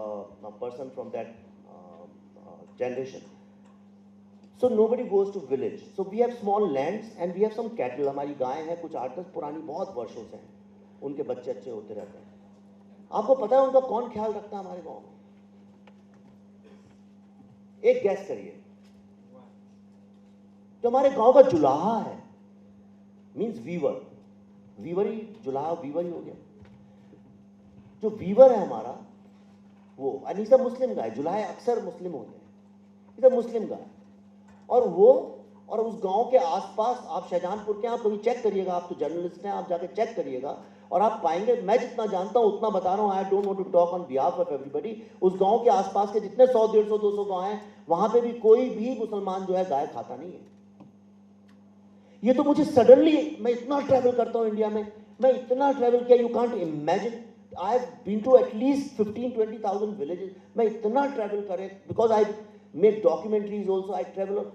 person from that generation. So nobody goes to village. So we have small lands and we have some cattle. हमारी गायें हैं, कुछ 8-10 पुरानी बहुत वर्षों से हैं. उनके बच्चे अच्छे होते रहते हैं. आपको पता है उनका कौन ख्याल रखता है हमारे गांव में? एक गैस करिए. जो हमारे गांव का जुलाहा है, मीन्स वीवर ही जुलाहा वीवर ही हो गया. जो वीवर है हमारा, वो अनी सब मुस्लिम गाय, जुलाहे अक्सर मुस्लिम होते हैं, इधर मुस्लिम गाय. और वो और उस गांव के आसपास, आप शाहजहानपुर के, आप कभी चेक करिएगा, आप तो जर्नलिस्ट हैं, आप जाके चेक करिएगा और आप पाएंगे, मैं जितना जानता हूं उतना बता रहा हूं. I don't want to talk on behalf of everybody. उस गांव के आसपास के जितने 100, 150, 200 गांव हैं, वहां पे भी कोई भी मुसलमान जो है गाय खाता नहीं है. ये तो मुझे सडनली, मैं इतना ट्रैवल करता हूं इंडिया में, मैं इतना ट्रैवल किया, you can't imagine. I have been to at least 15-20,000 villages. मैं इतना ट्रैवल करे, because I make documentaries also, I travel.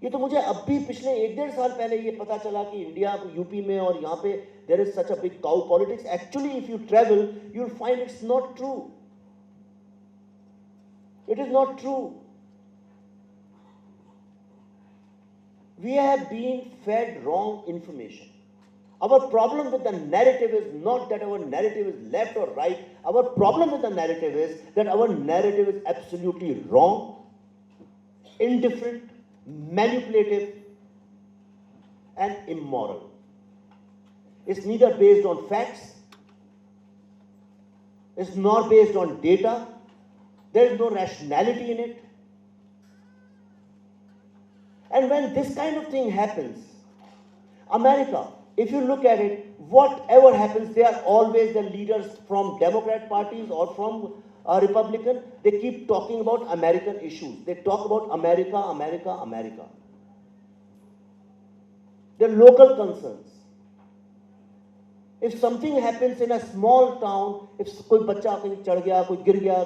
ये तो मुझे अब भी पिछले 1-1.5 साल पहले ये पता चला कि इंडिया, यूपी में और यहाँ पे there is such a big cow politics. Actually if you travel you will find it's not true. It is not true. We have been fed wrong information. Our problem with the narrative is not that our narrative is left or right. Our problem with the narrative is that our narrative is absolutely wrong, indifferent, manipulative, and immoral. It's neither based on facts, it's not based on data, there is no rationality in it. And when this kind of thing happens, America, if you look at it, whatever happens, they are always the leaders from Democrat parties or from Republican. They keep talking about American issues. They talk about America, America, America. Their local concerns. If something happens in a small town, if कोई बच्चा कहीं चढ़ गया, कोई गिर गया,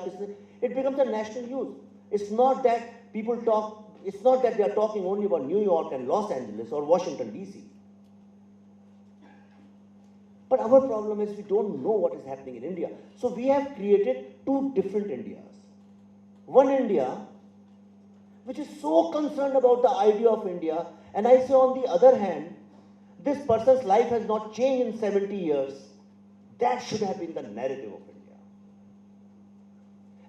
it becomes a national news. It's not that people talk. It's not that they are talking only about New York and Los Angeles or Washington, D.C. But our problem is we don't know what is happening in India. So we have created two different Indias. One India, which is so concerned about the idea of India, and I say on the other hand, this person's life has not changed in 70 years. That should have been the narrative of India.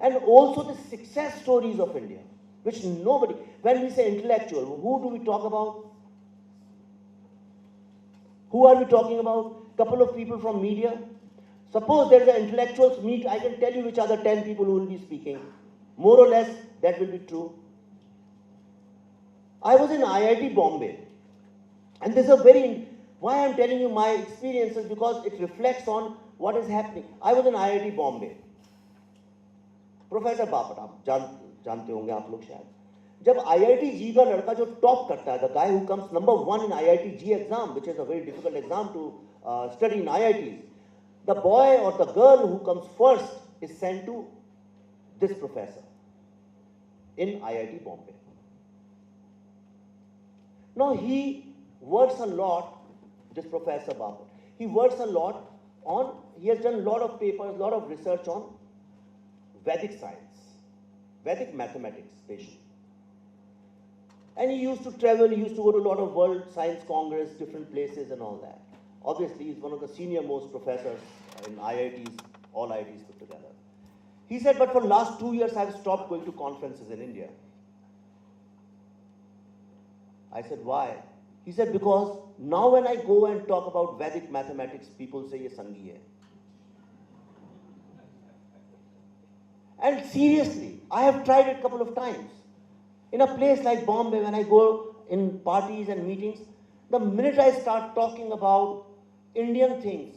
And also the success stories of India, which nobody, when we say intellectual, who do we talk about? Who are we talking about? Couple of people from media. Suppose there is an intellectuals meet, I can tell you which are the 10 people who will be speaking. More or less, that will be true. I was in IIT Bombay. And this is a very, why I am telling you my experiences, because it reflects on what is happening. I was in IIT Bombay. Professor Bapat, आप जानते होंगे आप लोग शायद. जब IIT G का लड़का जो टॉप करता है, the guy who comes number 1 in IIT G exam, which is a very difficult exam to study in IITs, the boy or the girl who comes first is sent to this professor in IIT Bombay. Now he works a lot, this Professor Bapat, he works a lot on, he has done a lot of papers, a lot of research on Vedic science, Vedic mathematics especially. And he used to travel, he used to go to a lot of World Science Congress, different places and all that. Obviously, he's one of the senior most professors in IITs, all IITs put together. He said, but for the last 2 years, I've stopped going to conferences in India. I said, why? He said, because now when I go and talk about Vedic mathematics, people say, ye Sangi hai. And seriously, I have tried it a couple of times. In a place like Bombay, when I go in parties and meetings, the minute I start talking about Indian things,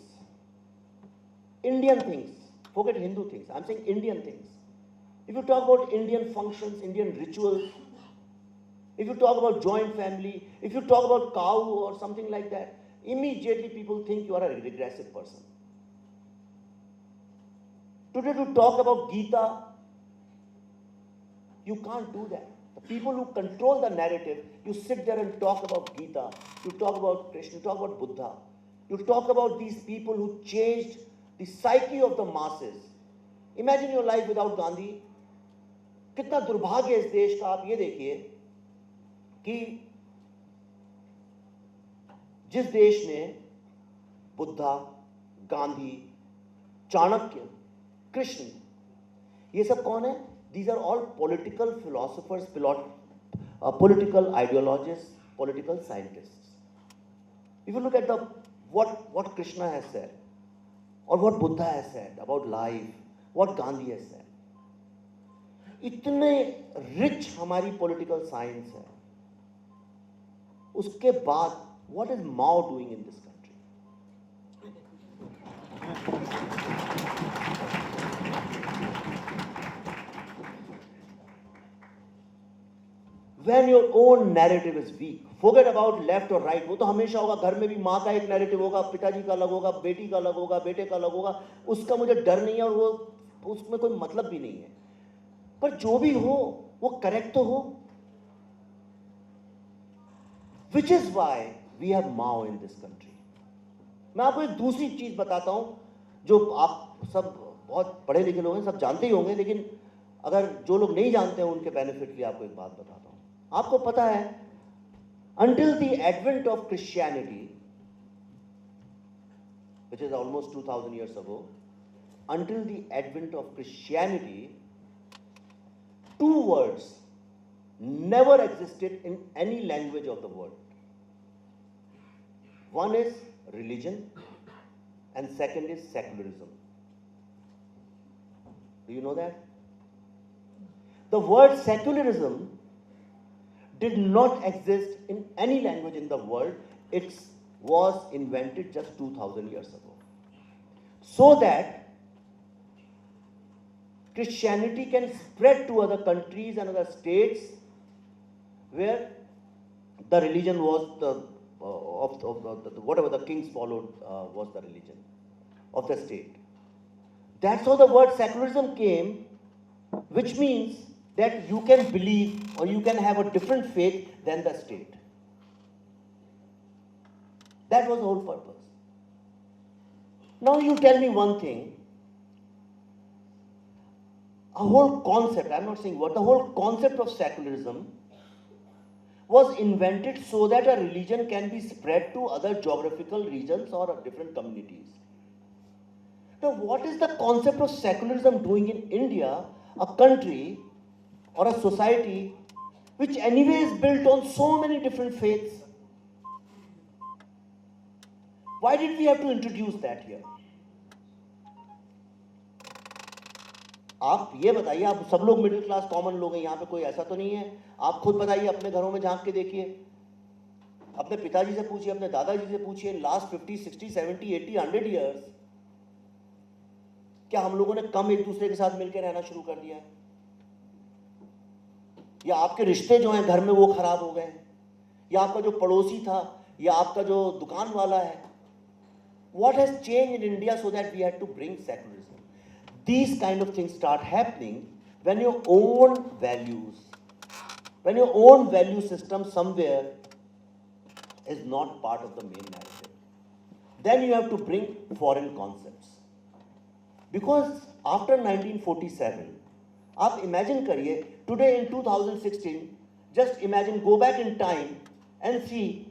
forget Hindu things, I'm saying Indian things. If you talk about Indian functions, Indian rituals, if you talk about joint family, if you talk about cow or something like that, immediately people think you are a regressive person. Today to talk about Gita, you can't do that. The people who control the narrative, you sit there and talk about Gita, you talk about Krishna, you talk about Buddha, you talk about these people who changed the psyche of the masses. Imagine your life without Gandhi. कितना दुर्भाग्य इस देश का, आप ये देखिए कि जिस देश ने बुद्धा, गांधी, चाणक्य, कृष्ण, ये सब कौन है? These are all political philosophers, political ideologists, political scientists. If you look at what Krishna has said, or what Buddha has said about life, what Gandhi has said, इतने rich हमारी political science है. उसके बाद, what is Mao doing in this country? When your own narrative is weak, forget about left or right. वो तो हमेशा होगा, घर में भी माँ का एक narrative होगा, पिताजी का अलग होगा, बेटी का अलग होगा, बेटे का अलग होगा. उसका मुझे डर नहीं है और वो उसमें कोई मतलब भी नहीं है. पर जो भी हो, वो correct तो हो. Which is why we have Mao in this country. मैं आपको एक दूसरी चीज बताता हूं, जो आप सब बहुत पढ़े लिखे लोग हैं, सब जानते ही होंगे, लेकिन अगर जो लोग नहीं जानते हैं उनके बेनिफिट के लिए आपको एक बात बताता हूं. आपको पता है, until the advent of Christianity, which is almost 2000 years ago, until the advent of Christianity, two words never existed in any language of the world. One is religion and second is secularism. Do you know that? The word secularism did not exist in any language in the world. It was invented just 2000 years ago. So that Christianity can spread to other countries and other states where the religion was whatever the kings followed was the religion of the state. That's how the word secularism came, which means that you can believe or you can have a different faith than the state. That was the whole purpose. Now you tell me one thing, a whole concept, I'm not saying what, the whole concept of secularism was invented so that a religion can be spread to other geographical regions or different communities. Now, what is the concept of secularism doing in India, a country or a society which anyway is built on so many different faiths? Why did we have to introduce that here? आप ये बताइए, आप सब लोग middle class common लोग हैं, यहाँ पे कोई ऐसा तो नहीं है? आप खुद बताइए, अपने घरों में झांक के देखिए, अपने पिताजी से पूछिए, अपने दादाजी से पूछिए, लास्ट 50, 60, 70, 80, 100 ईयर्स क्या हम लोगों ने कम एक दूसरे के साथ मिलकर रहना शुरू कर दिया है? या आपके रिश्ते जो हैं घर में वो खराब हो गए, या आपका जो पड़ोसी था, या आपका जो दुकान वाला है? What has changed in India so that we had to bring secularism? These kind of things start happening when your own values, when your own value system somewhere is not part of the main narrative. Then you have to bring foreign concepts. Because after 1947, आप imagine करिए, today in 2016, just imagine, go back in time and see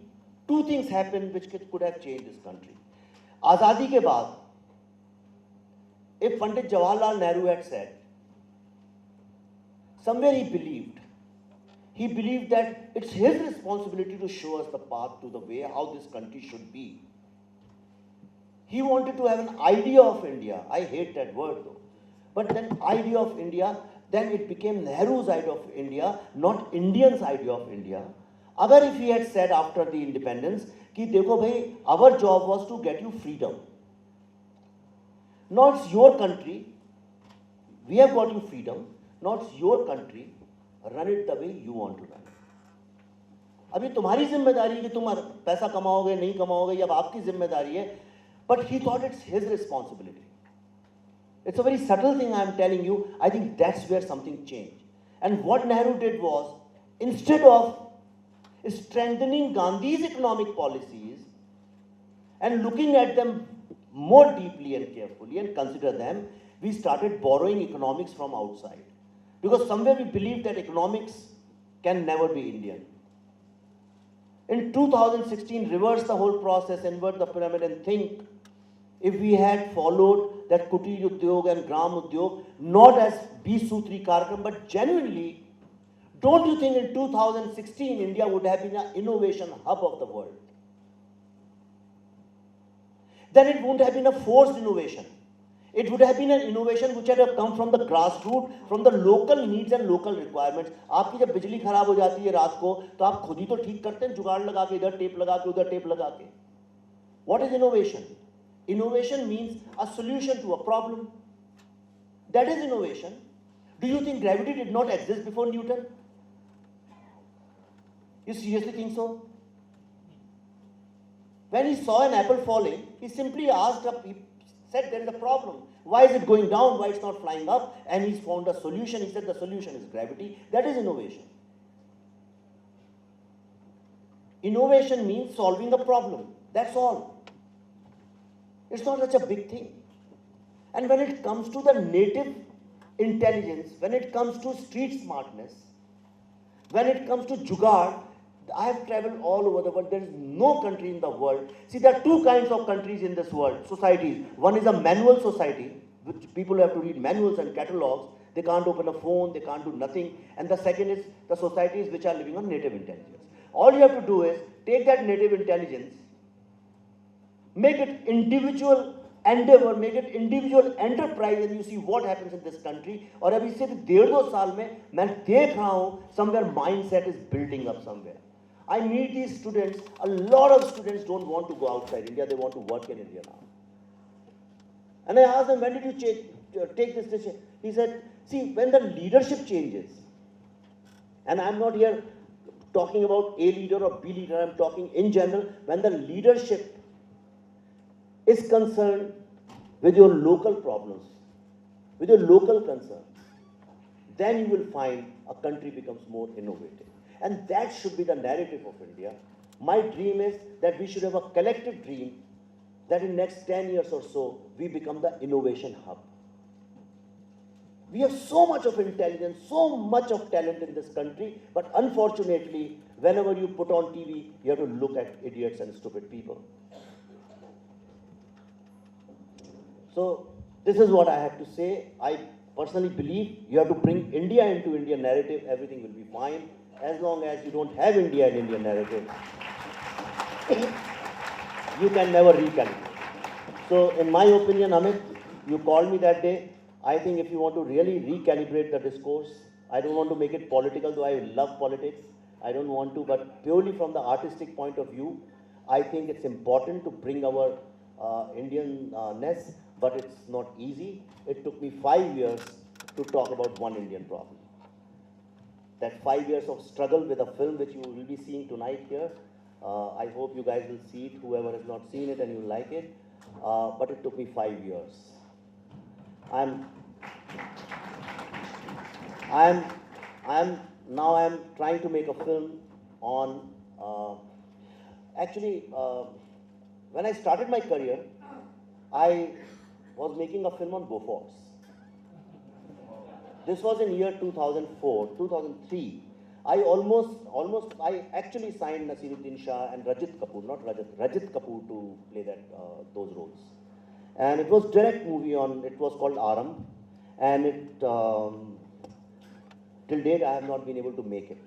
two things happened which could have changed this country. आज़ादी के बाद, if Pandit Jawaharlal Nehru had said, somewhere he believed that it's his responsibility to show us the path to the way how this country should be. He wanted to have an idea of India. I hate that word though. But then idea of India, then it became Nehru's idea of India, not Indians' idea of India. Agar if he had said after the independence, कि देखो भाई, our job was to get you freedom. Now it's your country, we have got you freedom, now it's your country, run it the way you want to run it. अभी तुम्हारी जिम्मेदारी है कि तुम पैसा कमाओगे नहीं कमाओगे, ये अब आपकी जिम्मेदारी है, but he thought it's his responsibility. It's a very subtle thing I'm telling you. I think that's where something changed. And what Nehru did was, instead of strengthening Gandhi's economic policies and looking at them more deeply and carefully and consider them, we started borrowing economics from outside. Because somewhere we believed that economics can never be Indian. In 2016, reverse the whole process, invert the pyramid and think, if we had followed that Kutir Udyog and Gram Udyog, not as B-Sutri Karakam, but genuinely, don't you think in 2016 India would have been an innovation hub of the world? Then it wouldn't have been a forced innovation. It would have been an innovation which had come from the grassroots, from the local needs and local requirements. आपकी जब बिजली खराब हो जाती है रात को, तो आप खुद ही तो ठीक करते हैं, जुगाड़ लगा के, इधर टेप लगा के, उधर टेप लगा के. What is innovation? Innovation means a solution to a problem. That is innovation. Do you think gravity did not exist before Newton? You seriously think so? When he saw an apple falling, he simply asked up, he said there is a problem. Why is it going down? Why it's not flying up? And he's found a solution. He said the solution is gravity. That is innovation. Innovation means solving a problem. That's all. It's not such a big thing. And when it comes to the native intelligence, when it comes to street smartness, when it comes to jugaad, I have traveled all over the world. There is no country in the world. See, there are two kinds of countries in this world, societies. One is a manual society, which people have to read manuals and catalogs. They can't open a phone, they can't do nothing. And the second is the societies which are living on native intelligence. All you have to do is take that native intelligence, make it individual endeavor, make it individual enterprise, and you see what happens in this country. और अभी से 1.5-2 साल में मैं देख रहा हूँ somewhere mindset is building up somewhere. I meet these students. A lot of students don't want to go outside India. They want to work in India now. And I asked them, when did you take this decision? He said, see, when the leadership changes, and I'm not here talking about A leader or B leader, I'm talking in general, when the leadership is concerned with your local problems, with your local concerns, then you will find a country becomes more innovative. And that should be the narrative of India. My dream is that we should have a collective dream that in next 10 years or so, we become the innovation hub. We have so much of intelligence, so much of talent in this country, but unfortunately, whenever you put on TV, you have to look at idiots and stupid people. So, this is what I have to say. I personally believe you have to bring India into Indian narrative, everything will be fine. As long as you don't have India in Indian narrative, you can never recalibrate. So, in my opinion, Amit, you called me that day. I think if you want to really recalibrate the discourse, I don't want to make it political, though I love politics. I don't want to, but purely from the artistic point of view, I think it's important to bring our Indian-ness, but it's not easy. It took me 5 years to talk about one Indian problem. That 5 years of struggle with a film which you will be seeing tonight here. I hope you guys will see it, whoever has not seen it and you like it. But it took me 5 years. I'm trying to make a film on, when I started my career, I was making a film on Bofors. This was in year 2004, 2003. I actually signed Nasiruddin Shah and Rajat Kapoor to play those roles. And it was direct movie it was called Aram, and till date I have not been able to make it.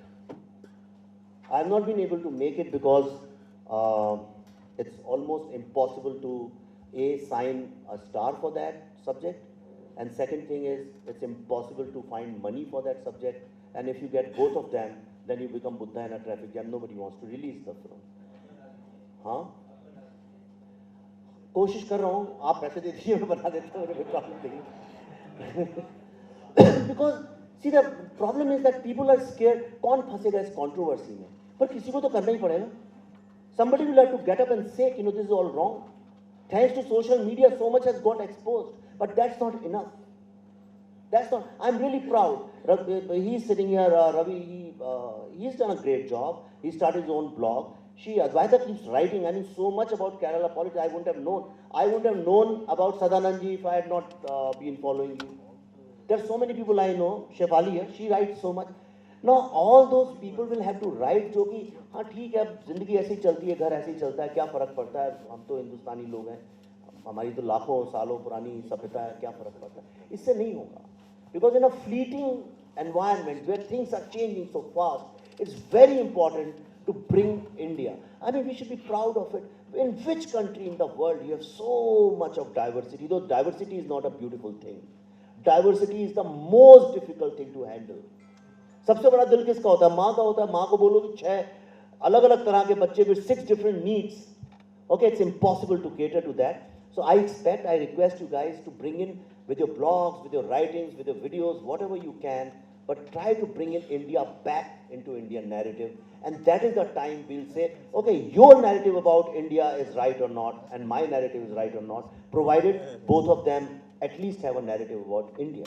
I have not been able to make it because it's almost impossible to sign a star for that subject, and second thing is it's impossible to find money for that subject, and if you get both of them, then you become Buddha in a traffic jam. Nobody wants to release the film. Huh? कोशिश कर रहा हूँ, आप पैसे दे दीजिए, मैं बना देता हूँ, मुझे प्रॉब्लम नहीं। Because see, the problem is that people are scared. कौन फंसेगा इस controversy में? पर किसी को तो करना ही पड़ेगा. Somebody will have to get up and say, this is all wrong. Thanks to social media, so much has got exposed, but that's not enough. That's not. I'm really proud. He's sitting here, Ravi. He's done a great job. He started his own blog. Advaita keeps writing. I mean, so much about Kerala politics. I wouldn't have known. I wouldn't have known about Sadananji if I had not been following you. There's so many people I know. Shefali here, she writes so much. Now, all those people will have to write जो कि हाँ ठीक है, जिंदगी ऐसी चलती है, घर ऐसे ही चलता है, क्या फर्क पड़ता है, हम तो हिंदुस्तानी लोग हैं, हमारी तो लाखों सालों पुरानी सभ्यता है, क्या फर्क पड़ता है, इससे नहीं होगा. Because in a fleeting environment where things are changing so fast, it's very important to bring India. I mean, we should be proud of it. In which country in the world you have so much of diversity? Though diversity is not a beautiful thing. Diversity is the most difficult thing to handle. सबसे बड़ा दिल किसका होता है? माँ का होता है. माँ को बोलो कि 6 अलग-अलग तरह के बच्चे with 6 different needs. Okay, it's impossible to cater to that. So I request you guys to bring in with your blogs, with your writings, with your videos, whatever you can, but try to bring in India back into Indian narrative. And that is the time we'll say, okay, your narrative about India is right or not, and my narrative is right or not, provided both of them at least have a narrative about India.